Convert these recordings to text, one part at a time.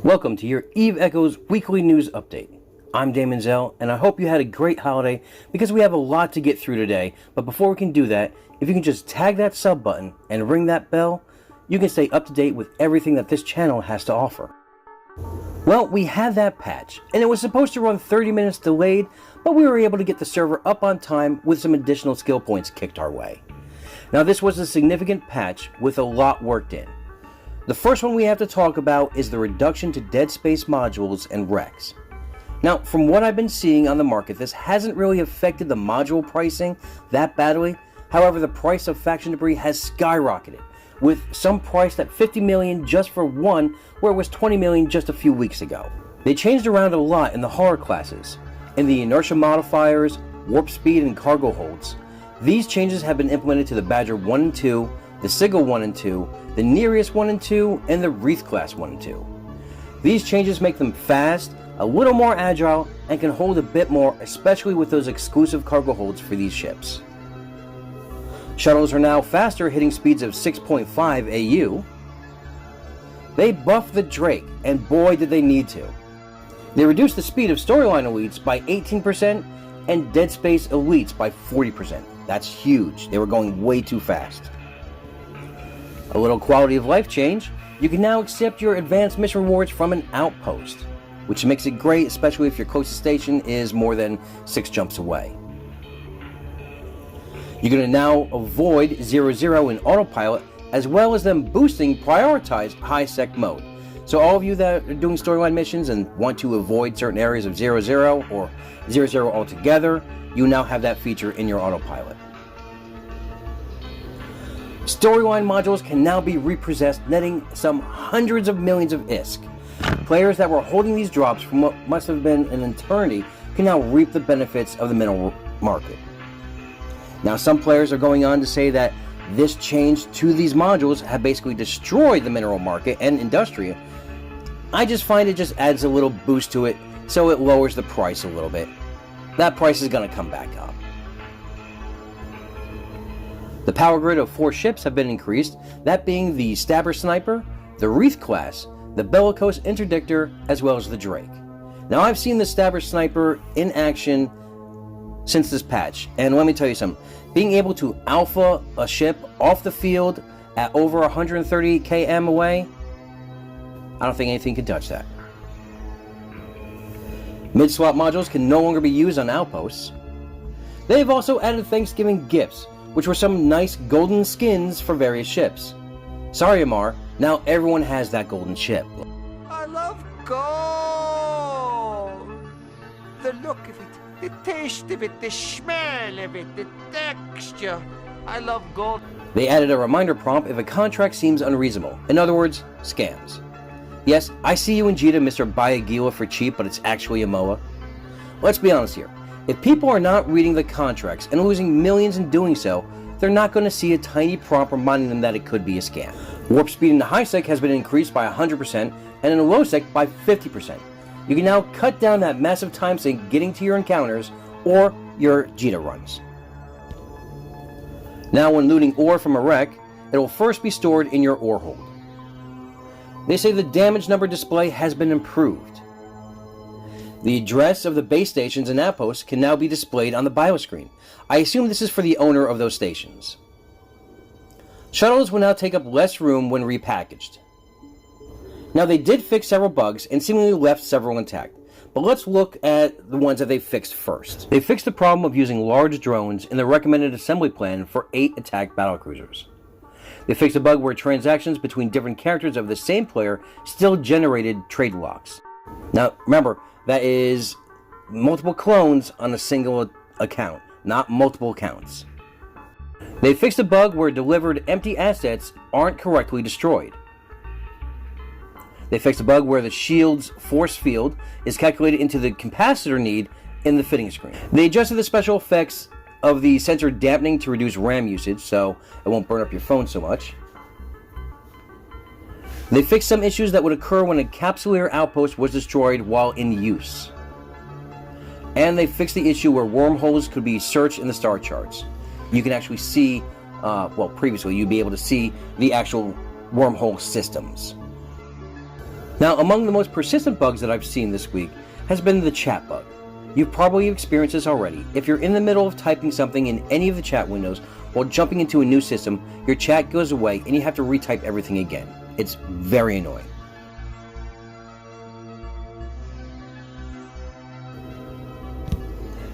Welcome to your Eve Echoes weekly news update. I'm Daemonxel, and I hope you had a great holiday because we have a lot to get through today. But before we can do that, if you can just tag that sub button and ring that bell, you can stay up to date with everything that this channel has to offer. Well, we had that patch, and it was supposed to run 30 minutes delayed, but we were able to get the server up on time with some additional skill points kicked our way. Now, this was a significant patch with a lot worked in. The first one we have to talk about is the reduction to dead space modules and wrecks. Now, from what I've been seeing on the market, this hasn't really affected the module pricing that badly. However, the price of faction debris has skyrocketed, with some priced at 50 million just for one, where it was 20 million just a few weeks ago. They changed around a lot in the horror classes, in the inertia modifiers, warp speed, and cargo holds. These changes have been implemented to the Badger 1 and 2, the Sigil 1 and 2, the Nereus 1 and 2, and the Wreath class 1 and 2. These changes make them fast, a little more agile, and can hold a bit more, especially with those exclusive cargo holds for these ships. Shuttles are now faster, hitting speeds of 6.5 AU. They buffed the Drake, and boy did they need to. They reduced the speed of Storyline Elites by 18% and Dead Space Elites by 40%. That's huge. They were going way too fast. A little quality of life change. You can now accept your advanced mission rewards from an outpost, which makes it great, especially if your closest station is more than 6 jumps away. You're going to now avoid 0-0 in autopilot, as well as them boosting prioritized high-sec mode. So all of you that are doing storyline missions and want to avoid certain areas of 0-0 or 0-0 altogether, you now have that feature in your autopilot. Storyline modules can now be repossessed, netting some hundreds of millions of ISK. Players that were holding these drops from what must have been an eternity can now reap the benefits of the mineral market. Now, some players are going on to say that this change to these modules have basically destroyed the mineral market and Industria. I just find it just adds a little boost to it, so it lowers the price a little bit. That price is going to come back up. The power grid of 4 ships have been increased, that being the Stabber Sniper, the Wreath class, the Bellicose Interdictor, as well as the Drake. Now, I've seen the Stabber Sniper in action since this patch, and let me tell you something. Being able to alpha a ship off the field at over 130 km away, I don't think anything can touch that. Mid-slot modules can no longer be used on outposts. They've also added Thanksgiving gifts, which were some nice golden skins for various ships. Sorry, Amar, now everyone has that golden ship. I love gold! The look of it, the taste of it, the smell of it, the texture. I love gold. They added a reminder prompt if a contract seems unreasonable. In other words, scams. Yes, I see you in Jita, Mr. Bayagila for cheap, but it's actually a MOA. Let's be honest here. If people are not reading the contracts and losing millions in doing so, they're not going to see a tiny prompt reminding them that it could be a scam. Warp speed in the high sec has been increased by 100% and in the low sec by 50%. You can now cut down that massive time sink getting to your encounters or your Jita runs. Now, when looting ore from a wreck, it will first be stored in your ore hold. They say the damage number display has been improved. The address of the base stations and outposts can now be displayed on the bio screen. I assume this is for the owner of those stations. Shuttles will now take up less room when repackaged. Now, they did fix several bugs and seemingly left several intact, but let's look at the ones that they fixed first. They fixed the problem of using large drones in the recommended assembly plan for 8 attack battlecruisers. They fixed a bug where transactions between different characters of the same player still generated trade locks. Now, remember, that is multiple clones on a single account, not multiple accounts. They fixed a bug where delivered empty assets aren't correctly destroyed. They fixed a bug where the shield's force field is calculated into the capacitor need in the fitting screen. They adjusted the special effects of the sensor dampening to reduce RAM usage, so it won't burn up your phone so much. They fixed some issues that would occur when a capsuleer outpost was destroyed while in use. And they fixed the issue where wormholes could be searched in the star charts. You can actually see, previously you'd be able to see the actual wormhole systems. Now, among the most persistent bugs that I've seen this week has been the chat bug. You've probably experienced this already. If you're in the middle of typing something in any of the chat windows while jumping into a new system, your chat goes away and you have to retype everything again. It's very annoying.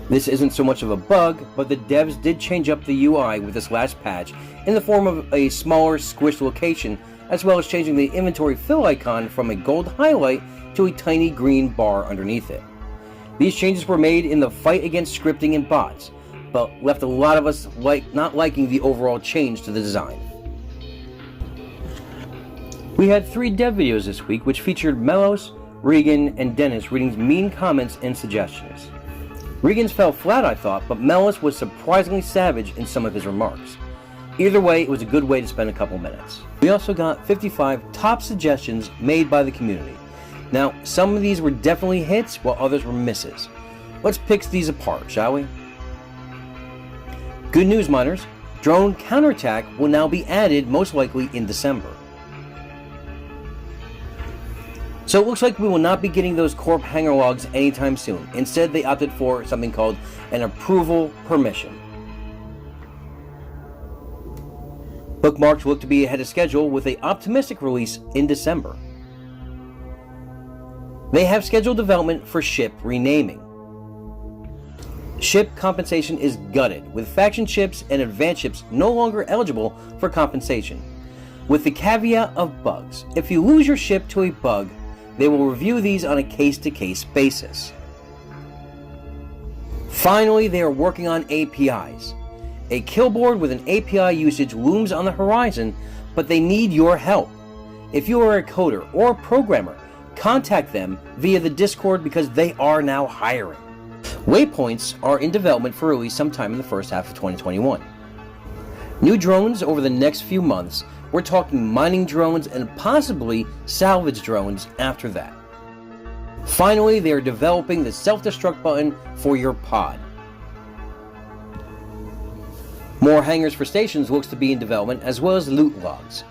This isn't so much of a bug, but the devs did change up the UI with this last patch in the form of a smaller squished location, as well as changing the inventory fill icon from a gold highlight to a tiny green bar underneath it. These changes were made in the fight against scripting and bots, but left a lot of us not liking the overall change to the design. We had 3 dev videos this week which featured Melos, Regan, and Dennis reading mean comments and suggestions. Regan's fell flat, I thought, but Melos was surprisingly savage in some of his remarks. Either way, it was a good way to spend a couple minutes. We also got 55 top suggestions made by the community. Now, some of these were definitely hits, while others were misses. Let's pick these apart, shall we? Good news, miners. Drone counterattack will now be added, most likely in December. So it looks like we will not be getting those corp hanger logs anytime soon. Instead, they opted for something called an approval permission. Bookmarks look to be ahead of schedule with an optimistic release in December. They have scheduled development for ship renaming. Ship compensation is gutted, with faction ships and advanced ships no longer eligible for compensation, with the caveat of bugs. If you lose your ship to a bug, they will review these on a case-to-case basis. Finally, they are working on APIs. A killboard with an API usage looms on the horizon, but they need your help. If you are a coder or a programmer, contact them via the Discord because they are now hiring. Waypoints are in development for release sometime in the first half of 2021. New drones over the next few months. We're talking mining drones and possibly salvage drones after that. Finally, they are developing the self-destruct button for your pod. More hangars for stations looks to be in development, as well as loot logs.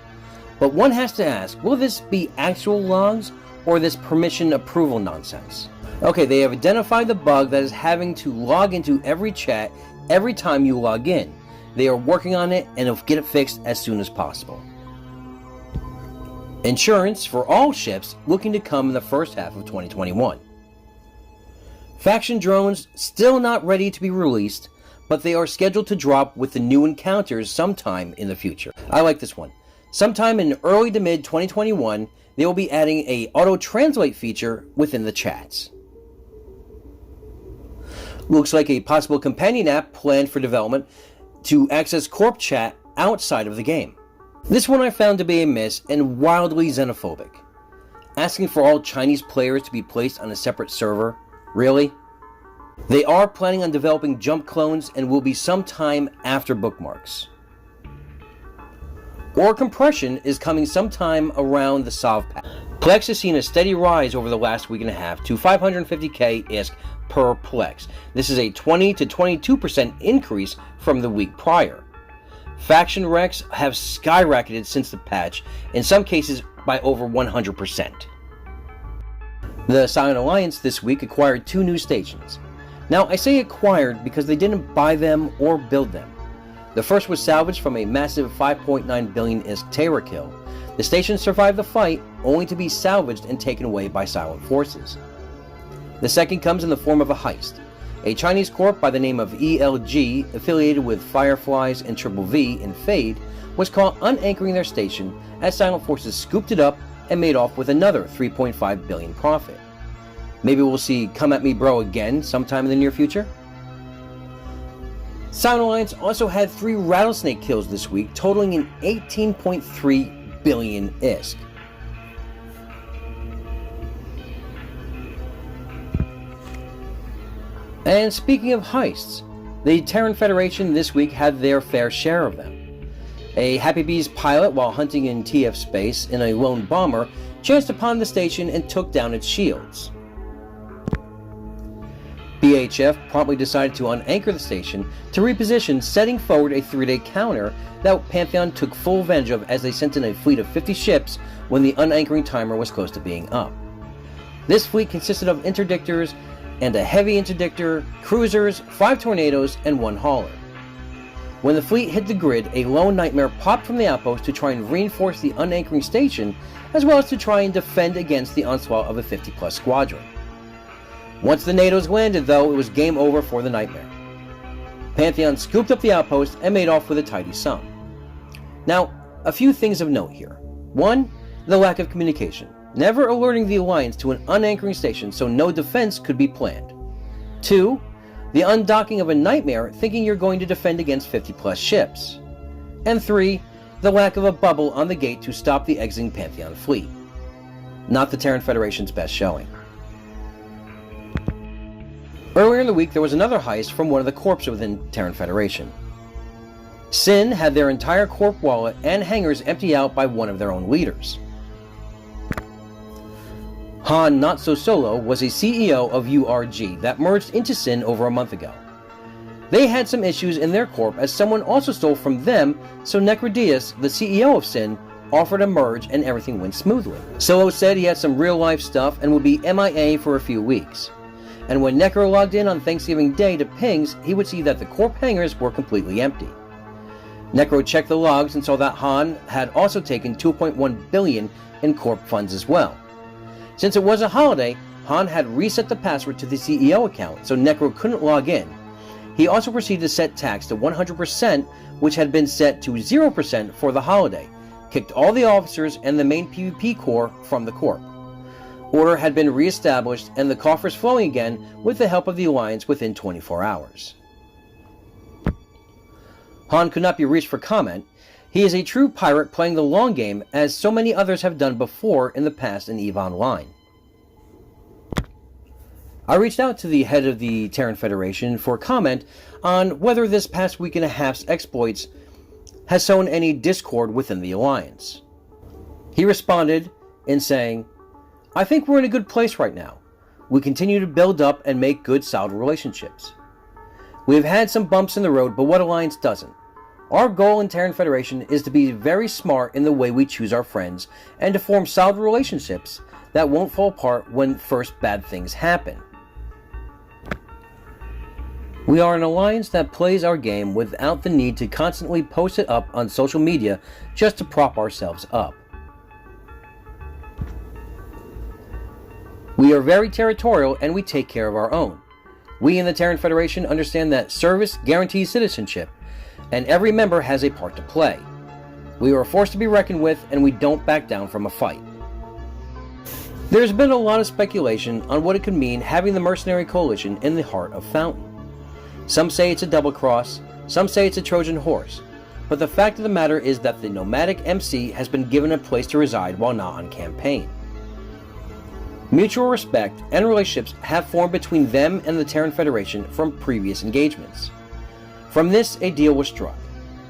But one has to ask, will this be actual logs or this permission approval nonsense? Okay, they have identified the bug that is having to log into every chat every time you log in. They are working on it and will get it fixed as soon as possible. Insurance for all ships looking to come in the first half of 2021. Faction drones still not ready to be released, but they are scheduled to drop with the new encounters sometime in the future. I like this one. Sometime in early to mid 2021, they will be adding a auto-translate feature within the chats. Looks like a possible companion app planned for development to access corp chat outside of the game. This one I found to be a miss and wildly xenophobic. Asking for all Chinese players to be placed on a separate server? Really? They are planning on developing jump clones and will be sometime after bookmarks. Or compression is coming sometime around the Sov patch. Plex has seen a steady rise over the last week and a half to 550k ISK per Plex. This is a 20 to 22% increase from the week prior. Faction Recs have skyrocketed since the patch, in some cases by over 100%. The Silent Alliance this week acquired 2 new stations. Now, I say acquired because they didn't buy them or build them. The first was salvaged from a massive 5.9 billion ISK Terra kill. The station survived the fight, only to be salvaged and taken away by Silent Forces. The second comes in the form of a heist. A Chinese corp by the name of ELG, affiliated with Fireflies and Triple V in Fade, was caught unanchoring their station as Silent Forces scooped it up and made off with another 3.5 billion profit. Maybe we'll see Come At Me Bro again sometime in the near future? Silent Alliance also had 3 rattlesnake kills this week, totaling an 18.3 billion ISK. And speaking of heists, the Terran Federation this week had their fair share of them. A Happy Bees pilot, while hunting in TF space in a lone bomber, chanced upon the station and took down its shields. BA PHF promptly decided to unanchor the station to reposition, setting forward a 3-day counter that Pantheon took full advantage of as they sent in a fleet of 50 ships when the unanchoring timer was close to being up. This fleet consisted of interdictors and a heavy interdictor, cruisers, 5 tornadoes, and 1 hauler. When the fleet hit the grid, a lone nightmare popped from the outpost to try and reinforce the unanchoring station, as well as to try and defend against the onslaught of a 50-plus squadron. Once the NATOs landed, though, it was game over for the nightmare. Pantheon scooped up the outpost and made off with a tidy sum. Now, a few things of note here. 1. The lack of communication, never alerting the Alliance to an unanchoring station so no defense could be planned. 2. The undocking of a nightmare thinking you're going to defend against 50-plus ships. And 3. The lack of a bubble on the gate to stop the exiting Pantheon fleet. Not the Terran Federation's best showing. Earlier in the week, there was another heist from one of the corps within Terran Federation. Sin had their entire corp wallet and hangars emptied out by one of their own leaders. Han Not So Solo was a CEO of URG that merged into Sin over a month ago. They had some issues in their corp as someone also stole from them, so Necrodius, the CEO of Sin, offered a merge and everything went smoothly. Solo said he had some real-life stuff and would be MIA for a few weeks. And when Necro logged in on Thanksgiving Day to pings, he would see that the corp hangars were completely empty. Necro checked the logs and saw that Han had also taken $2.1 billion in corp funds as well. Since it was a holiday, Han had reset the password to the CEO account, so Necro couldn't log in. He also proceeded to set tax to 100%, which had been set to 0% for the holiday, kicked all the officers and the main PvP core from the corp. Order had been re-established and the coffers flowing again with the help of the Alliance within 24 hours. Han could not be reached for comment. He is a true pirate playing the long game, as so many others have done before in the past in EVE Online. I reached out to the head of the Terran Federation for comment on whether this past week and a half's exploits has sown any discord within the Alliance. He responded in saying, "I think we're in a good place right now. We continue to build up and make good, solid relationships. We have had some bumps in the road, but what Alliance doesn't? Our goal in Terran Federation is to be very smart in the way we choose our friends and to form solid relationships that won't fall apart when first bad things happen. We are an alliance that plays our game without the need to constantly post it up on social media just to prop ourselves up. We are very territorial and we take care of our own. We in the Terran Federation understand that service guarantees citizenship, and every member has a part to play. We are a force to be reckoned with, and we don't back down from a fight." There's been a lot of speculation on what it could mean having the Mercenary Coalition in the heart of Fountain. Some say it's a double cross, some say it's a Trojan horse, but the fact of the matter is that the nomadic MC has been given a place to reside while not on campaign. Mutual respect and relationships have formed between them and the Terran Federation from previous engagements. From this, a deal was struck.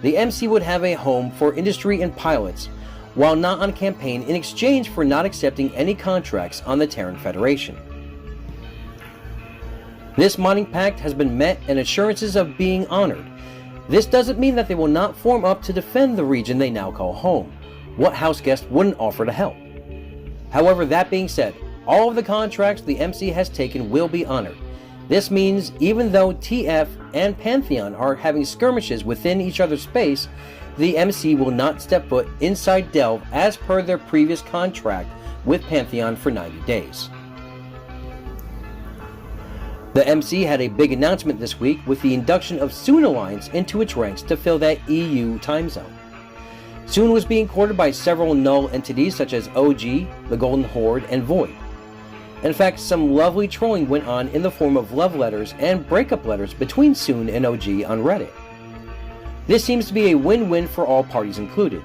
The MC would have a home for industry and pilots, while not on campaign, in exchange for not accepting any contracts on the Terran Federation. This mining pact has been met and assurances of being honored. This doesn't mean that they will not form up to defend the region they now call home. What house guest wouldn't offer to help? However, that being said, all of the contracts the MC has taken will be honored. This means even though TF and Pantheon are having skirmishes within each other's space, the MC will not step foot inside Delve as per their previous contract with Pantheon for 90 days. The MC had a big announcement this week with the induction of Soon Alliance into its ranks to fill that EU time zone. Soon was being courted by several null entities such as OG, the Golden Horde, and Void. In fact, some lovely trolling went on in the form of love letters and breakup letters between Soon and OG on Reddit. This seems to be a win-win for all parties included.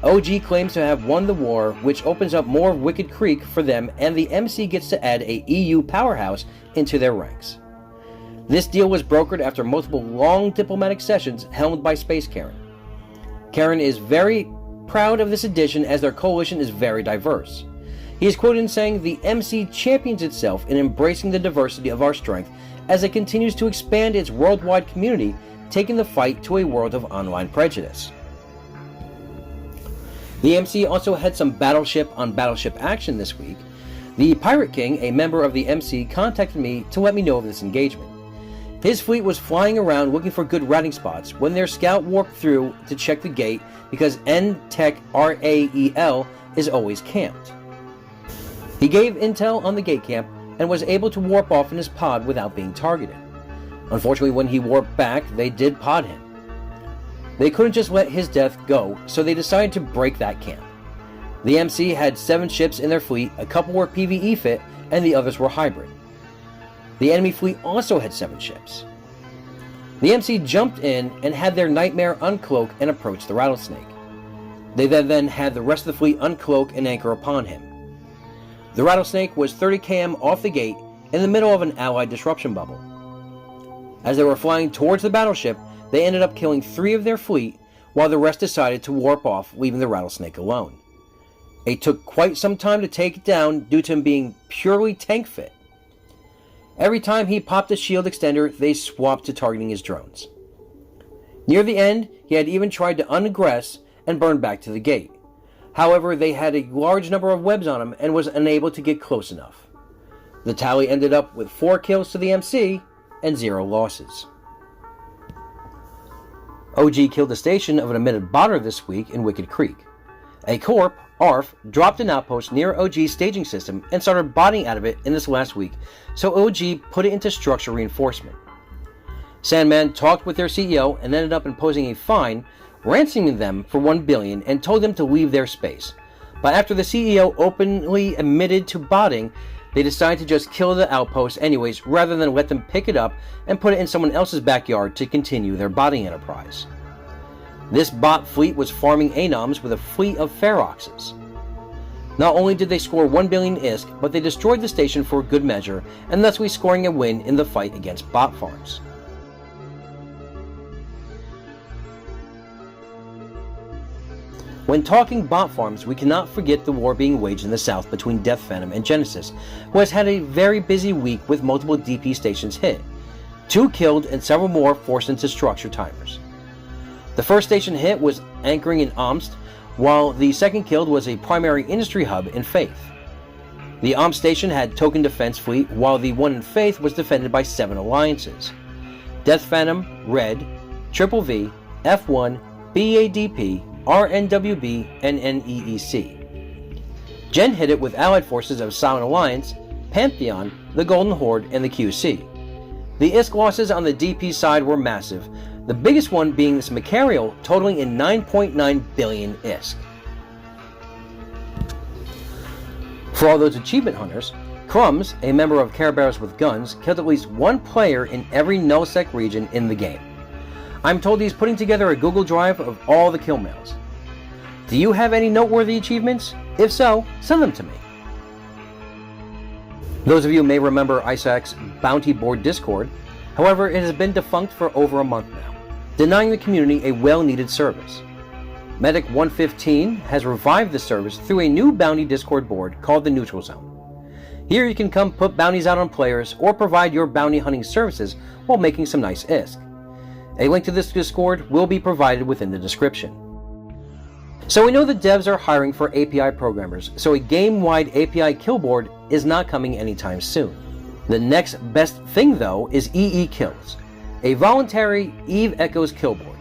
OG claims to have won the war, which opens up more of Wicked Creek for them, and the MC gets to add a EU powerhouse into their ranks. This deal was brokered after multiple long diplomatic sessions helmed by Space Karen. Karen is very proud of this addition as their coalition is very diverse. He is quoted in saying, "The MC champions itself in embracing the diversity of our strength as it continues to expand its worldwide community, taking the fight to a world of online prejudice." The MC also had some battleship on battleship action this week. The Pirate King, a member of the MC, contacted me to let me know of this engagement. His fleet was flying around looking for good routing spots when their scout warped through to check the gate because N-Tech RAEL is always camped. He gave intel on the gate camp and was able to warp off in his pod without being targeted. Unfortunately, when he warped back, they did pod him. They couldn't just let his death go, so they decided to break that camp. The MC had 7 ships in their fleet, a couple were PvE fit, and the others were hybrid. The enemy fleet also had 7 ships. The MC jumped in and had their Nightmare uncloak and approach the Rattlesnake. They then had the rest of the fleet uncloak and anchor upon him. The Rattlesnake was 30 km off the gate in the middle of an allied disruption bubble. As they were flying towards the battleship, they ended up killing 3 of their fleet, while the rest decided to warp off, leaving the Rattlesnake alone. It took quite some time to take it down due to him being purely tank fit. Every time he popped a shield extender, they swapped to targeting his drones. Near the end, he had even tried to unaggress and burn back to the gate. However, they had a large number of webs on him and was unable to get close enough. The tally ended up with 4 kills to the MC and 0 losses. OG killed a station of an admitted botter this week in Wicked Creek. A corp, ARF, dropped an outpost near OG's staging system and started botting out of it in this last week, so OG put it into structure reinforcement. Sandman talked with their CEO and ended up imposing a fine, ransoming them for $1 billion and told them to leave their space. But after the CEO openly admitted to botting, they decided to just kill the outpost anyways rather than let them pick it up and put it in someone else's backyard to continue their botting enterprise. This bot fleet was farming anoms with a fleet of feroxes. Not only did they score 1 billion ISK, but they destroyed the station for good measure, and thusly scoring a win in the fight against bot farms. When talking bot farms, we cannot forget the war being waged in the south between Death Phantom and Genesis, who has had a very busy week with multiple DP stations hit, 2 killed and several more forced into structure timers. The first station hit was anchoring in Omst, while the second killed was a primary industry hub in Faith. The Omst station had token defense fleet, while the one in Faith was defended by 7 alliances: Death Phantom, Red, Triple V, F1, BADP, RNWB, and NEEC. Gen hit it with allied forces of Silent Alliance, Pantheon, the Golden Horde, and the QC. The ISK losses on the DP side were massive, the biggest one being this Macarial, totaling in 9.9 billion ISK. For all those achievement hunters, Crumbs, a member of Care Bears with Guns, killed at least 1 player in every nullsec region in the game. I'm told he's putting together a Google Drive of all the kill mails. Do you have any noteworthy achievements? If so, send them to me. Those of you may remember ISAC's Bounty Board Discord. However, it has been defunct for over a month now, denying the community a well-needed service. Medic 115 has revived the service through a new bounty Discord board called the Neutral Zone. Here you can come put bounties out on players or provide your bounty hunting services while making some nice ISK. A link to this Discord will be provided within the description. So we know the devs are hiring for API programmers, so a game-wide API kill board is not coming anytime soon. The next best thing though is EE Kills, a voluntary Eve Echoes Killboard.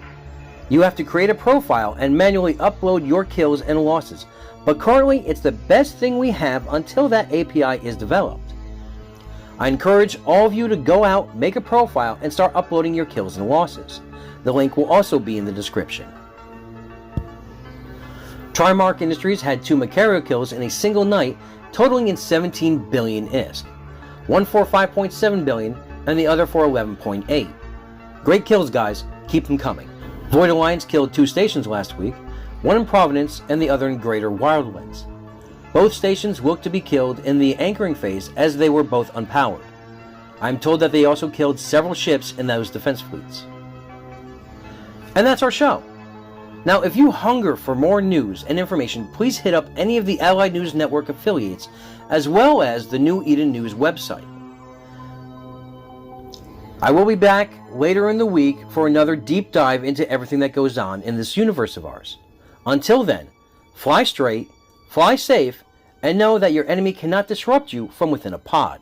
You have to create a profile and manually upload your kills and losses, but currently it's the best thing we have until that API is developed. I encourage all of you to go out, make a profile, and start uploading your kills and losses. The link will also be in the description. Trimark Industries had 2 Macario kills in a single night, totaling in 17 billion ISK. One for 5.7 billion, and the other for 11.8. Great kills, guys. Keep them coming. Void Alliance killed 2 stations last week, one in Providence and the other in Greater Wildlands. Both stations looked to be killed in the anchoring phase as they were both unpowered. I'm told that they also killed several ships in those defense fleets. And that's our show. Now, if you hunger for more news and information, please hit up any of the Allied News Network affiliates, as well as the New Eden News website. I will be back later in the week for another deep dive into everything that goes on in this universe of ours. Until then, fly straight, fly safe, and know that your enemy cannot disrupt you from within a pod.